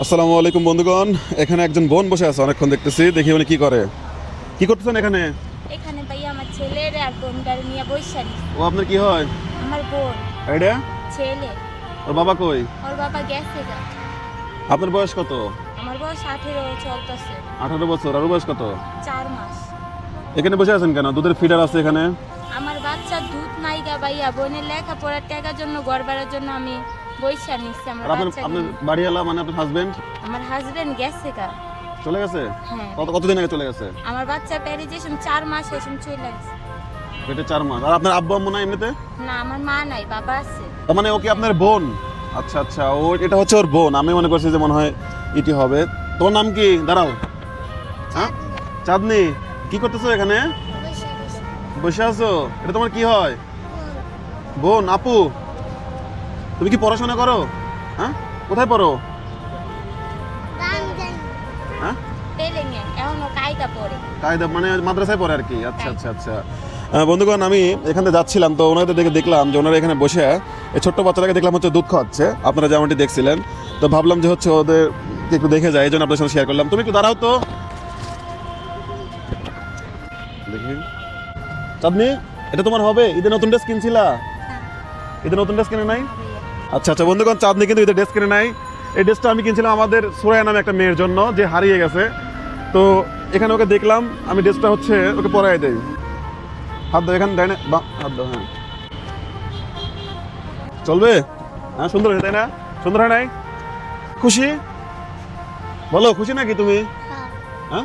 আসসালামু আলাইকুম বন্ধুগণ। এখানে একজন বোন বসে আছে, অনেকক্ষণ দেখতেছি। দেখি উনি কি করে, কি করতেছেন এখানে? এখানে ভাইয়া আমার ছেলের আর বোনটার নিয়ে বৈশালী। ও আপনার কি হয়? আমার বোন এটা ছেলে। ওর বাবা কই? ওর বাবা গেছে গা। আপনার বয়স কত? আমার বয়স 18 চলতেছে। 18 বছর। আর ওর বয়স কত? 4 মাস। এখানে বসে আছেন কেন? দুধের ফিডার আছে এখানে। আমার বাচ্চার দুধ নাই গা ভাইয়া, বোনের লেখাপড়ার টাকার জন্য ঘর ভাড়ার জন্য আমি বৈশা নিচ্ছি আমার আর আপনার বাচ্চা। আপনার বাড়িওয়ালা মানে আপনার হাজবেন্ড আমার হাজবেন্ড গেছে গা। চলে গেছে? হ্যাঁ। কতদিন আগে চলে গেছে? আমার বাচ্চা প্যারিজেশন 4 মাস এসম চলে গেছে। পেটে 4 মাস। আর আপনার আব্বু আম্মু নাই এমনিতে? না, আমার মা নাই, বাবা আছে। তার মানে ও কি আপনার বোন? আচ্ছা আচ্ছা, ও এটা হচ্ছে ওর বোন। আমি মনে করছি যে মনে হয় ইটি হবে। তোমার নাম কি? দাঁড়াও। হ্যাঁ, চাঁদনি। কি করতেছো এখানে? বসে আছো? এটা তোমার কি হয়? বোন, আপু। তুমি কি পড়াশোনা করো? হ্যাঁ, কোথায় পড়ো? হ্যাঁ, পেলেঙ্গে এখনো কায়দা পড়ে। কায়দা মানে মাদ্রাসায় পড়ে আর কি। আচ্ছা আচ্ছা আচ্ছা। বন্ধুগণ, আমি এখানে যাচ্ছিলাম তো ওনাদের দেখে দেখলাম যে ওনারা এখানে বসে এই ছোট্ট বাচ্চাটাকে দেখলাম হচ্ছে দুধ খাওয়াচ্ছে, আপনারা যেমনটি দেখছিলেন। তো ভাবলাম যে হচ্ছে ওদের একটু দেখে যায়, এই জন্য আপনার সাথে শেয়ার করলাম। তুমি একটু দাঁড়াও তো দেখি। চাঁদনি, এটা তোমার হবে? ঈদের নতুন ড্রেস কিনছিলা? ঈদের নতুন ড্রেস কিনে নাই? আচ্ছা আচ্ছা বন্ধুগণ, চাঁদনি কিন্তু ঈদের ড্রেস কিনে নাই। এই ড্রেসটা আমি কিনছিলাম আমাদের সুরায়া নামে একটা মেয়ের জন্য, যে হারিয়ে গেছে। তো এখানে ওকে দেখলাম, আমি ড্রেসটা হচ্ছে ওকে পরাই দেই। হাত দাও এখানে, দেয় না? হাত দাও। হ্যাঁ, চলবে? হ্যাঁ, সুন্দর হয়েছে তাই না? সুন্দর হয় নাই? খুশি? বলো, খুশি নাকি তুমি? হ্যাঁ,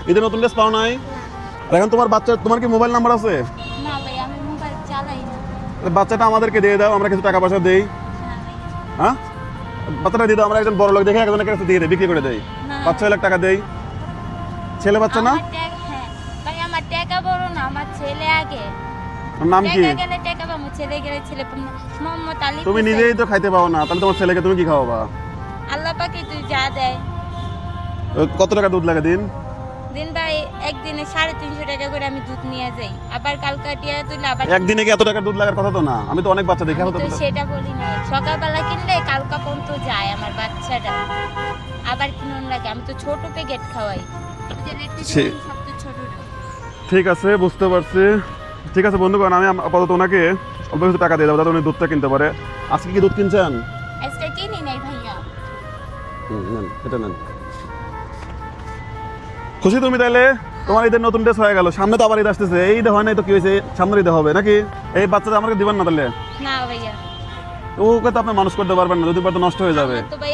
ঈদের নতুন ড্রেস পাও নাই? আর এখন তোমার বাচ্চা, তোমার কি মোবাইল নাম্বার আছে? না ভাই, আমি মোবাইল চালাই না। বাচ্চাটা আমাদেরকে দিয়ে দাও, আমরা কিছু টাকা পয়সা দেই। হ্যাঁ ভাই। হ্যাঁ, বাচ্চাটা দিয়ে দাও, আমরা একজন বড় লোক দেখে একজনের কাছে দিয়ে দেয়, বিক্রি করে দেই। না। 5-6 লাখ টাকা দেই। ছেলে বাচ্চা না? হ্যাঁ ভাই, আমার টাকা বড় না, আমার ছেলে আগে। ওর নাম কি? টাকা গেলে টাকা পাবো, ছেলে গেলে ছেলে পাবো না। মোহাম্মদ আলী। তুমি নিজেই তো খাইতে পাও না, তাহলে তোমার ছেলেকে তুমি কি খাওয়াবা? আল্লাহ পাকে তুই যা দেয়। কত টাকা দুধ লাগে দিন? দিন ভাই একদিনে 350 টাকা করে আমি দুধ নিয়ে যাই, আবার কালকাটিয়া তুলে আবার। একদিনে কি এত টাকা দুধ লাগার কথা তো না। আমি তো অনেক বাচ্চা দেখে আমি হতো। তো সেটা বলি না, সকালবেলা কিনলে কালকা পর্যন্ত যায় আমার বাচ্চাটা, আবার কিনুন লাগে। আমি তো ছোট প্যাকেট খাওয়াই, সে- সবচেয়ে ছোটটা। ঠিক আছে, বুঝতে পারছি। ঠিক আছে বন্ধুগণ, আমি আপাতত ওনাকে অল্প কিছু টাকা দিয়ে দেবো যাতে উনি দুধটা কিনতে পারে। আজকে কি দুধ কিনছেন? আজকে কিনি নাই ভাইয়া। নেন, এটা নেন। খুশি তুমি তাইলে? তোমার ঈদের নতুন ড্রেস হয়ে গেল। সামনে তো আবার ঈদ আসতেছে। এই ঈদে হয় নাই তো কি হয়েছে, সামনের ঈদে হবে নাকি? এই বাচ্চাটা আমাকে দিবেন না তাহলে? না ভাইয়া, ওকে তো আপনি মানুষ করতে পারবেন না, যদি পারতো নষ্ট হয়ে যাবে। আমার তো ভাই